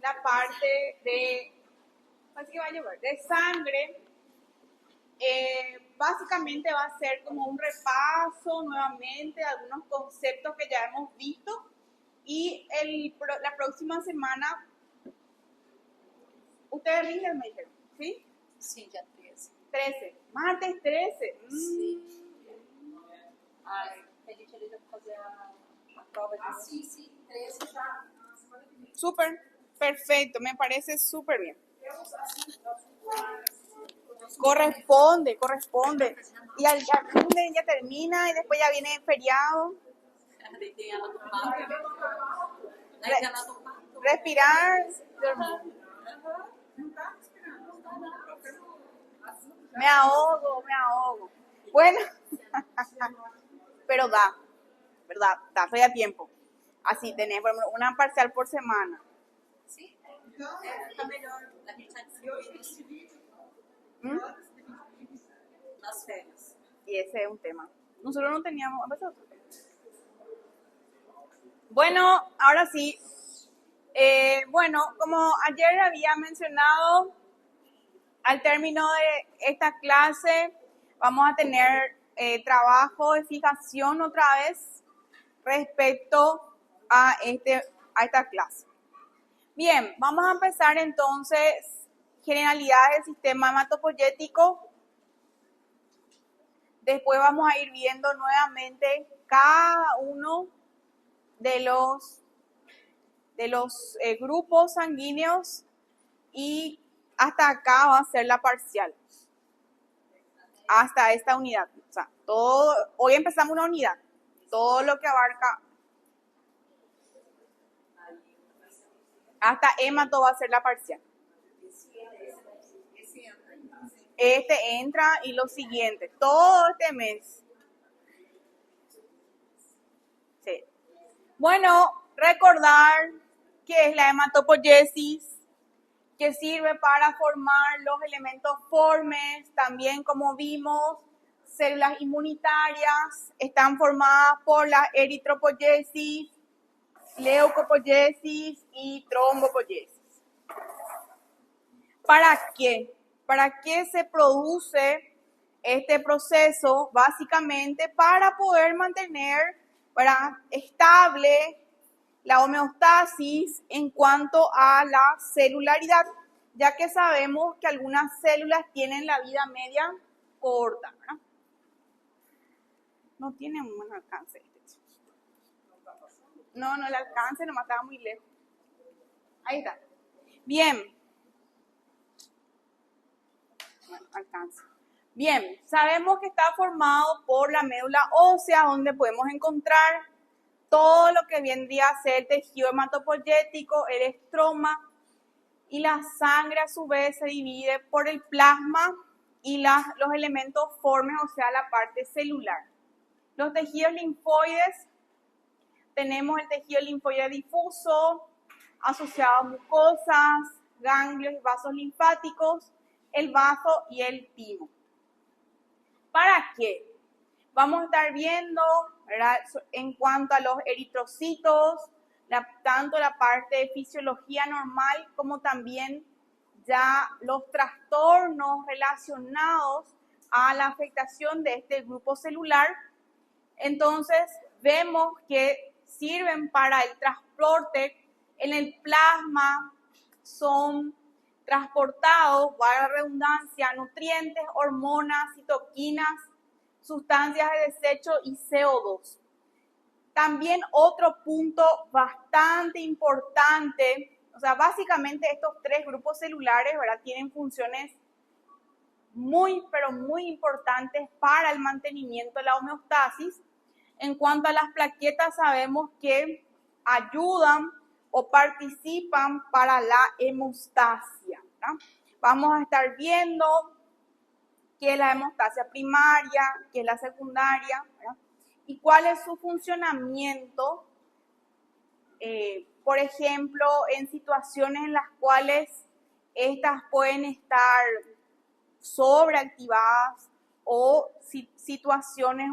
la parte de, así que va a llevar, de sangre, básicamente va a ser como un repaso nuevamente de algunos conceptos que ya hemos visto y la próxima semana ustedes rinden, me dijeron, ¿sí? Sí, ya 13. 13, martes 13. Sim. Ai, a gente ali vai fazer a prova de... sí, 13 ya. Súper, perfecto, me parece súper bien. Corresponde. Y al lunes ya termina y después ya viene el feriado. Daí tem ela do pato. Daí tem ela do pato. Respirar. Me ahogo. Bueno, pero da, ¿verdad? Da, estoy a tiempo. Así, tenés por ejemplo, una parcial por semana. Sim, tá melhor. A gente tá distribuindo ¿Mm? nas férias. Y ese es un tema. Nosotros no teníamos... Bueno, ahora sí. Bueno, como ayer había mencionado, al término de esta clase vamos a tener trabajo de fijación otra vez respecto a esta clase. Bien, vamos a empezar entonces generalidades del sistema hematopoyético. Después vamos a ir viendo nuevamente cada uno de los grupos sanguíneos y hasta acá va a ser la parcial. Hasta esta unidad. O sea, hoy empezamos una unidad. Todo lo que abarca hasta hemato va a ser la parcial. Este entra y los siguientes. Todo este mes. Sí. Bueno, recordar qué es la hematopoiesis, que sirve para formar los elementos formes, también como vimos, células inmunitarias, están formadas por la eritropoiesis, leucopoiesis y trombopoiesis. ¿Para qué? ¿Para qué se produce este proceso? Básicamente para poder mantener estable la homeostasis en cuanto a la celularidad, ya que sabemos que algunas células tienen la vida media corta, ¿verdad? No tienen un buen alcance. No, el alcance nomás estaba muy lejos. Ahí está. Bien. Bueno, alcance. Bien, sabemos que está formado por la médula ósea, donde podemos encontrar todo lo que vendría a ser el tejido hematopoyético, el estroma, y la sangre a su vez se divide por el plasma y los elementos formes, o sea, la parte celular. Los tejidos linfoides, tenemos el tejido linfoide difuso, asociado a mucosas, ganglios y vasos linfáticos, el vaso y el timo. ¿Para qué? Vamos a estar viendo, ¿verdad?, en cuanto a los eritrocitos, tanto la parte de fisiología normal como también ya los trastornos relacionados a la afectación de este grupo celular. Entonces, vemos que sirven para el transporte en el plasma, son transportados, valga la redundancia, nutrientes, hormonas, citoquinas, sustancias de desecho y CO2. También otro punto bastante importante, o sea, básicamente estos tres grupos celulares, ¿verdad?, tienen funciones muy, pero muy importantes para el mantenimiento de la homeostasis. En cuanto a las plaquetas, sabemos que ayudan o participan para la hemostasia, ¿verdad? Vamos a estar viendo qué es la hemostasia primaria, qué es la secundaria, ¿verdad?, y cuál es su funcionamiento, por ejemplo, en situaciones en las cuales estas pueden estar sobreactivadas o situaciones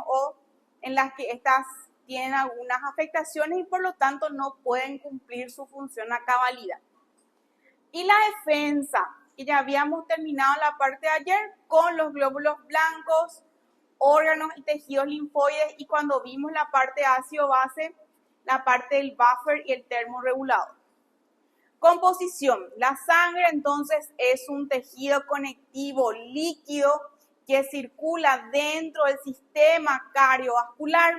en las que estas tienen algunas afectaciones y por lo tanto no pueden cumplir su función a cabalidad. Y la defensa, que ya habíamos terminado la parte de ayer con los glóbulos blancos, órganos y tejidos linfoides, y cuando vimos la parte ácido-base, la parte del buffer y el termorregulador. Composición. La sangre entonces es un tejido conectivo líquido que circula dentro del sistema cardiovascular.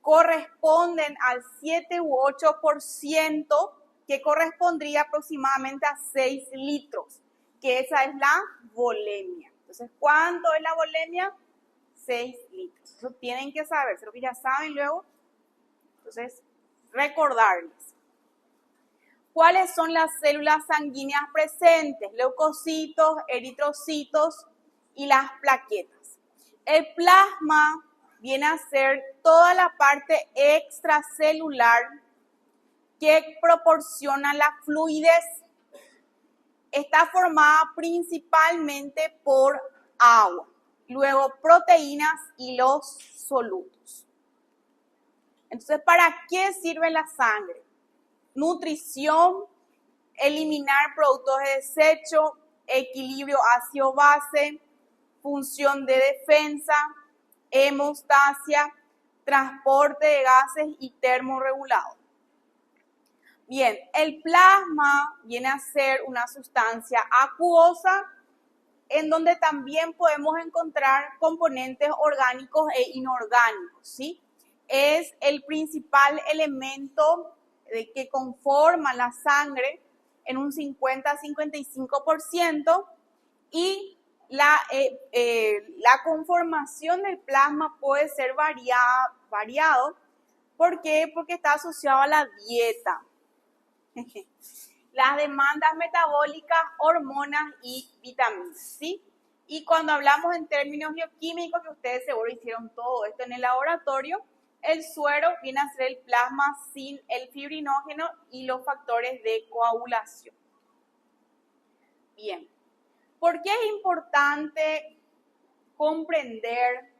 Corresponden al 7 u 8%, que correspondría aproximadamente a 6 litros, que esa es la volemia. Entonces, ¿cuánto es la volemia? 6 litros. Eso tienen que saber, lo que ya saben luego. Entonces, recordarles. ¿Cuáles son las células sanguíneas presentes? Leucocitos, eritrocitos y las plaquetas. El plasma viene a ser toda la parte extracelular que proporciona la fluidez. Está formada principalmente por agua, luego proteínas y los solutos. Entonces, ¿para qué sirve la sangre? Nutrición, eliminar productos de desecho, equilibrio ácido-base, función de defensa, hemostasia, transporte de gases y termorregulado. Bien, el plasma viene a ser una sustancia acuosa en donde también podemos encontrar componentes orgánicos e inorgánicos, ¿sí? Es el principal elemento que conforma la sangre en un 50-55%, y la conformación del plasma puede ser variado. ¿Por qué? Porque está asociado a la dieta. Las demandas metabólicas, hormonas y vitaminas, ¿sí? Y cuando hablamos en términos bioquímicos, que ustedes seguro hicieron todo esto en el laboratorio, el suero viene a ser el plasma sin el fibrinógeno y los factores de coagulación. Bien, ¿por qué es importante comprender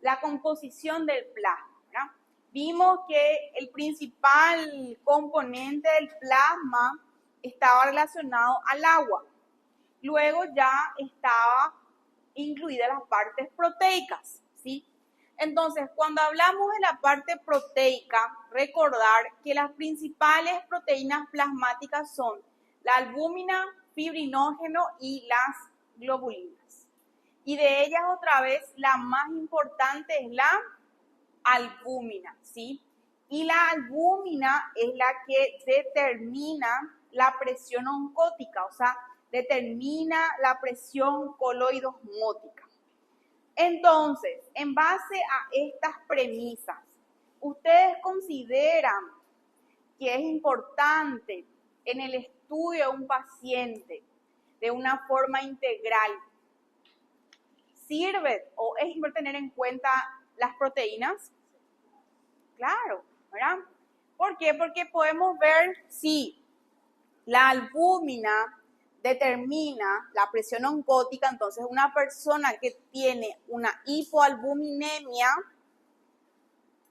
la composición del plasma? ¿Verdad? Vimos que el principal componente del plasma estaba relacionado al agua. Luego ya estaba incluidas las partes proteicas, ¿sí? Entonces, cuando hablamos de la parte proteica, recordar que las principales proteínas plasmáticas son la albúmina, fibrinógeno y las globulinas. Y de ellas otra vez, la más importante es la albúmina, ¿sí? Y la albúmina es la que determina la presión oncótica, o sea, determina la presión coloidosmótica. Entonces, en base a estas premisas, ¿ustedes consideran que es importante en el estudio de un paciente de una forma integral? ¿Sirve o es importante tener en cuenta las proteínas? Claro, ¿verdad? ¿Por qué? Porque podemos ver si la albúmina determina la presión oncótica. Entonces, una persona que tiene una hipoalbuminemia,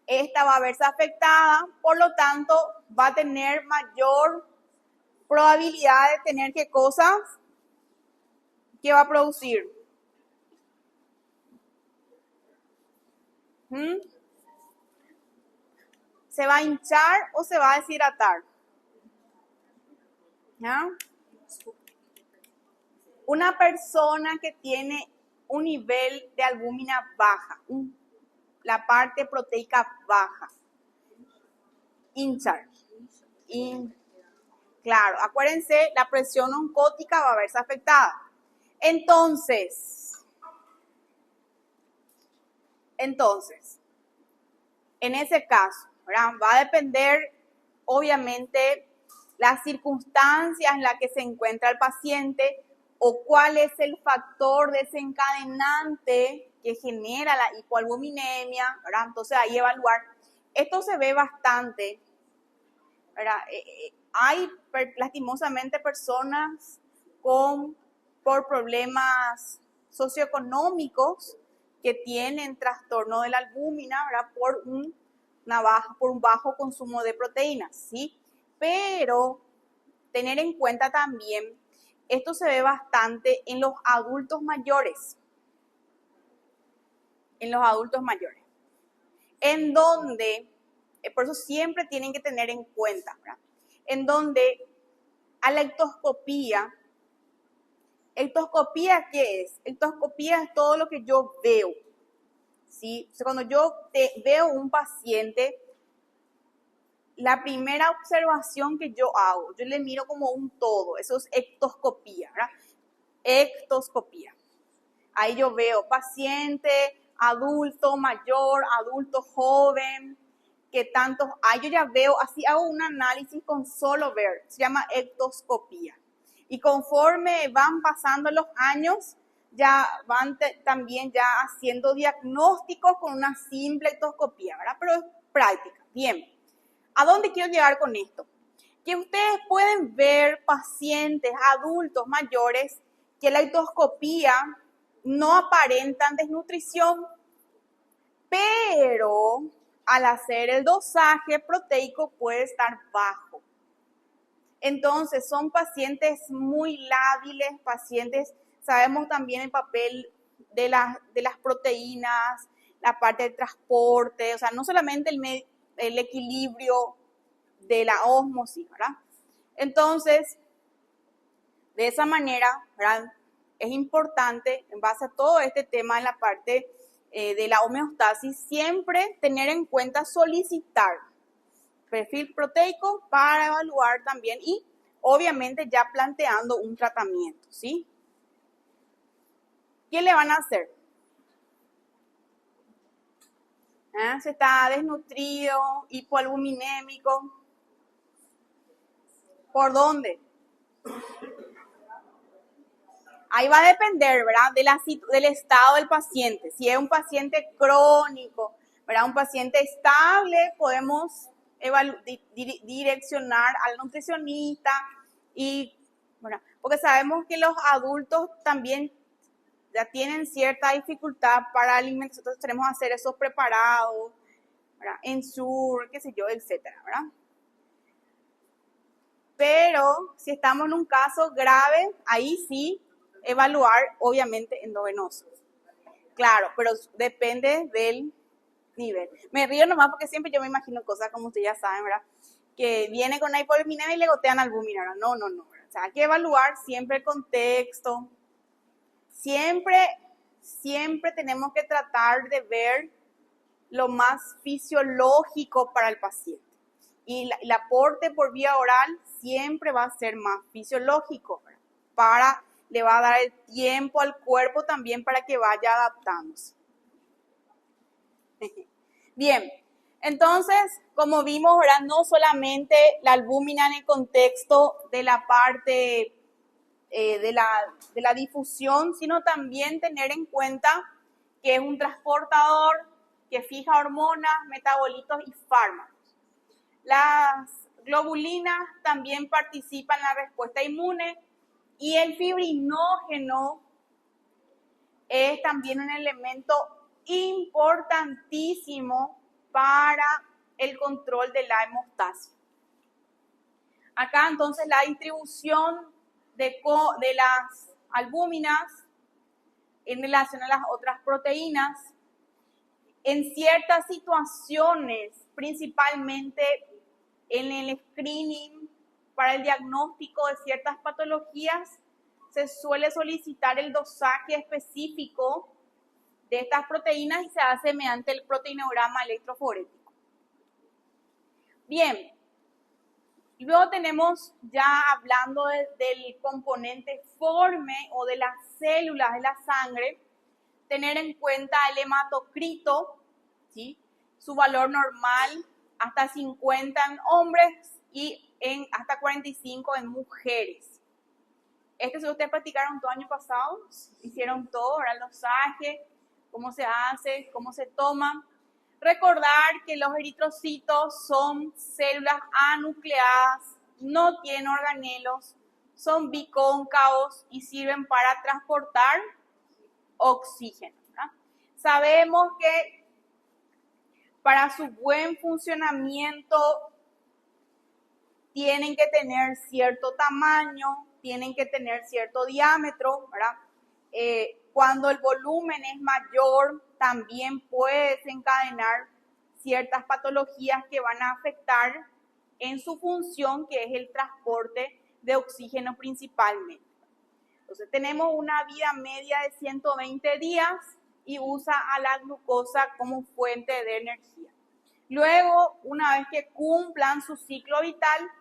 esta va a verse afectada, por lo tanto, va a tener mayor probabilidad de tener ¿qué cosas? ¿Qué va a producir? ¿Se va a hinchar o se va a deshidratar? ¿Ya? Una persona que tiene un nivel de albúmina baja, la parte proteica baja, hinchar. Claro, acuérdense, la presión oncótica va a verse afectada. Entonces, en ese caso, ¿verdad? Va a depender, obviamente, las circunstancias en las que se encuentra el paciente o cuál es el factor desencadenante que genera la hipoalbuminemia, ¿verdad? Entonces, ahí evaluar. Esto se ve bastante, ¿verdad? Hay lastimosamente personas por problemas socioeconómicos que tienen trastorno de la albúmina, ¿verdad? Por un bajo consumo de proteínas, ¿sí? Pero tener en cuenta también, esto se ve bastante en los adultos mayores. En los adultos mayores. En donde, por eso siempre tienen que tener en cuenta, ¿verdad? En donde a la ectoscopía, ¿ectoscopía qué es? Ectoscopía es todo lo que yo veo, ¿sí? O sea, cuando yo veo un paciente, la primera observación que yo hago, yo le miro como un todo, eso es ectoscopía, ¿verdad? Ectoscopía. Ahí yo veo paciente, adulto mayor, adulto joven, que tantos hay. Yo ya veo, así hago un análisis con solo ver, se llama ectoscopía. Y conforme van pasando los años, ya van también ya haciendo diagnósticos con una simple ectoscopía, ¿verdad? Pero es práctica. Bien, ¿a dónde quiero llegar con esto? Que ustedes pueden ver pacientes adultos mayores que la ectoscopía no aparentan desnutrición, pero al hacer el dosaje proteico puede estar bajo. Entonces son pacientes muy lábiles, pacientes, sabemos también el papel de las proteínas, la parte del transporte, o sea, no solamente el equilibrio de la ósmosis, ¿verdad? Entonces, de esa manera, ¿verdad? Es importante, en base a todo este tema en la parte de la homeostasis, siempre tener en cuenta solicitar perfil proteico para evaluar también y obviamente ya planteando un tratamiento, ¿sí? ¿Qué le van a hacer? Si está desnutrido, hipoalbuminémico, ¿por dónde? Ahí va a depender, ¿verdad? Del estado del paciente. Si es un paciente crónico, ¿verdad? Un paciente estable, podemos direccionar al nutricionista y, bueno, porque sabemos que los adultos también ya tienen cierta dificultad para alimentarse, entonces tenemos que hacer esos preparados, ¿verdad? Ensure, qué sé yo, etcétera, ¿verdad? Pero si estamos en un caso grave, ahí sí evaluar, obviamente, endovenoso. Claro, pero depende del nivel. Me río nomás porque siempre yo me imagino cosas como ustedes ya saben, ¿verdad? Que viene con una hipoalbuminemia y le gotean albúmina, ¿verdad? No, ¿verdad? O sea, hay que evaluar siempre el contexto. Siempre tenemos que tratar de ver lo más fisiológico para el paciente. Y el aporte por vía oral siempre va a ser más fisiológico, ¿verdad? Le va a dar el tiempo al cuerpo también para que vaya adaptándose. Bien, entonces, como vimos, ¿verdad? No solamente la albúmina en el contexto de la parte de la difusión, sino también tener en cuenta que es un transportador que fija hormonas, metabolitos y fármacos. Las globulinas también participan en la respuesta inmune y el fibrinógeno es también un elemento importantísimo para el control de la hemostasia. Acá entonces la distribución de las albúminas en relación a las otras proteínas. En ciertas situaciones, principalmente en el screening para el diagnóstico de ciertas patologías, se suele solicitar el dosaje específico de estas proteínas y se hace mediante el proteinograma electroforético. Bien, y luego tenemos ya hablando del componente forme o de las células de la sangre, tener en cuenta el hematocrito, ¿sí? Su valor normal hasta 50 en hombres y hasta 45 en mujeres. Esto si ustedes practicaron todo el año pasado, hicieron todo, ahora el dosaje, cómo se hace, cómo se toma. Recordar que los eritrocitos son células anucleadas, no tienen organelos, son bicóncavos y sirven para transportar oxígeno, ¿verdad? Sabemos que para su buen funcionamiento tienen que tener cierto tamaño, tienen que tener cierto diámetro, ¿verdad? Cuando el volumen es mayor, también puede desencadenar ciertas patologías que van a afectar en su función, que es el transporte de oxígeno principalmente. Entonces tenemos una vida media de 120 días y usa a la glucosa como fuente de energía. Luego, una vez que cumplan su ciclo vital,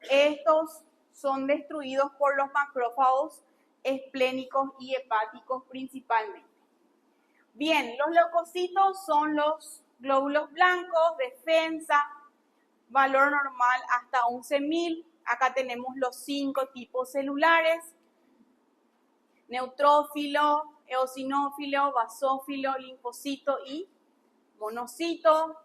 estos son destruidos por los macrófagos esplénicos y hepáticos principalmente. Bien, los leucocitos son los glóbulos blancos, defensa, valor normal hasta 11.000. Acá tenemos los 5 tipos celulares: neutrófilo, eosinófilo, basófilo, linfocito y monocito.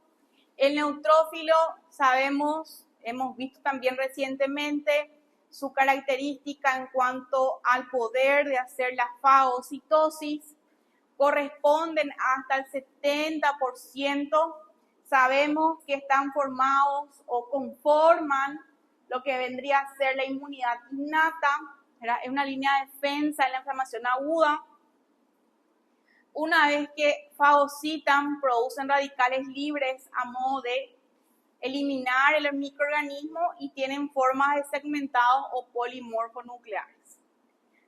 El neutrófilo, sabemos, hemos visto también recientemente su característica en cuanto al poder de hacer la fagocitosis. Corresponden hasta el 70%. Sabemos que están formados o conforman lo que vendría a ser la inmunidad innata. Es una línea de defensa en la inflamación aguda. Una vez que fagocitan, producen radicales libres a modo de eliminar el microorganismo y tienen formas de segmentados o polimorfonucleares.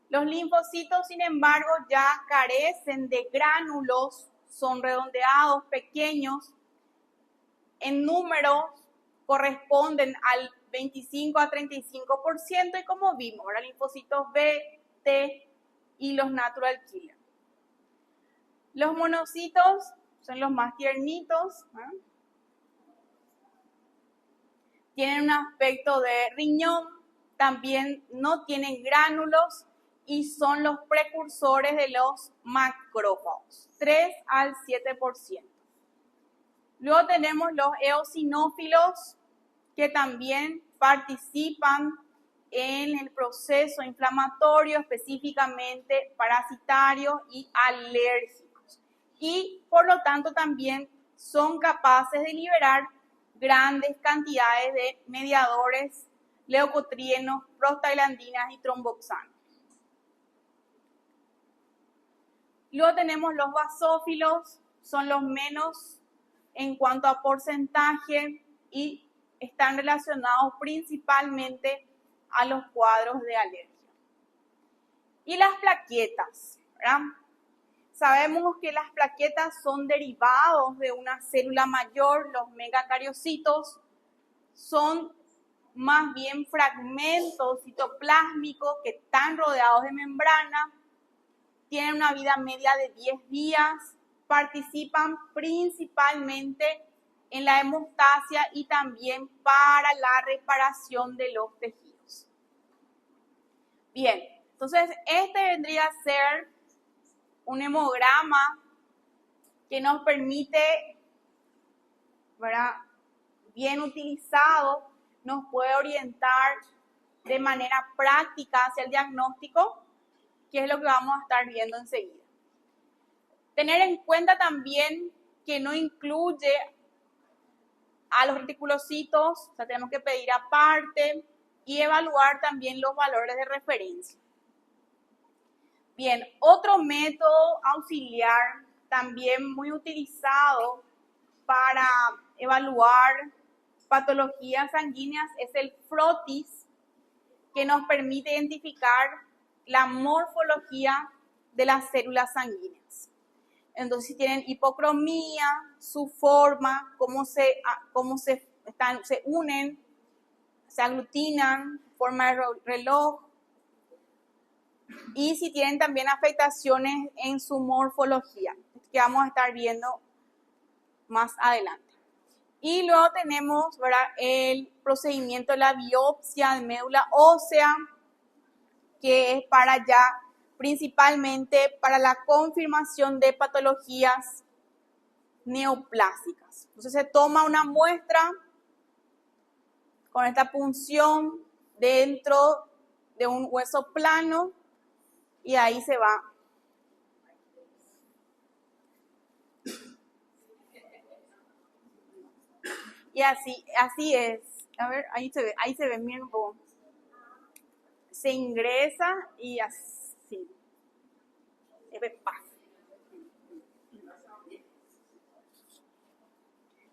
Los linfocitos, sin embargo, ya carecen de gránulos, son redondeados, pequeños, en números corresponden al 25 a 35%, y como vimos, ahora linfocitos B, T y los natural killer. Los monocitos son los más tiernitos, ¿eh? Tienen un aspecto de riñón, también no tienen gránulos y son los precursores de los macrófagos, 3 al 7%. Luego tenemos los eosinófilos, que también participan en el proceso inflamatorio, específicamente parasitario y alérgicos. Y por lo tanto también son capaces de liberar grandes cantidades de mediadores leucotrienos, prostaglandinas y tromboxanos. Luego tenemos los basófilos, son los menos en cuanto a porcentaje y están relacionados principalmente a los cuadros de alergia. Y las plaquetas, ¿verdad? Sabemos que las plaquetas son derivados de una célula mayor, los megacariocitos, son más bien fragmentos citoplásmicos que están rodeados de membrana, tienen una vida media de 10 días, participan principalmente en la hemostasia y también para la reparación de los tejidos. Bien, entonces este vendría a ser un hemograma que nos permite, ¿verdad?, bien utilizado, nos puede orientar de manera práctica hacia el diagnóstico, que es lo que vamos a estar viendo enseguida. Tener en cuenta también que no incluye a los reticulocitos, o sea, tenemos que pedir aparte y evaluar también los valores de referencia. Bien, otro método auxiliar también muy utilizado para evaluar patologías sanguíneas es el frotis, que nos permite identificar la morfología de las células sanguíneas. Entonces, si tienen hipocromía, su forma, cómo se unen, se aglutinan, forma de reloj, y si tienen también afectaciones en su morfología, que vamos a estar viendo más adelante. Y luego tenemos, ¿verdad?, el procedimiento de la biopsia de médula ósea, que es para ya principalmente para la confirmación de patologías neoplásicas. Entonces se toma una muestra con esta punción dentro de un hueso plano y ahí se va. Y así es. A ver, ahí se ve, miren un poco. Se ingresa y así.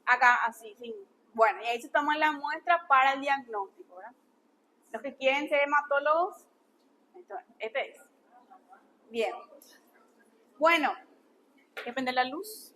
Acá, así, sí. Bueno, y ahí se toma la muestra para el diagnóstico, ¿verdad? Los que quieren ser hematólogos, este es. Bien. Bueno, depende de la luz.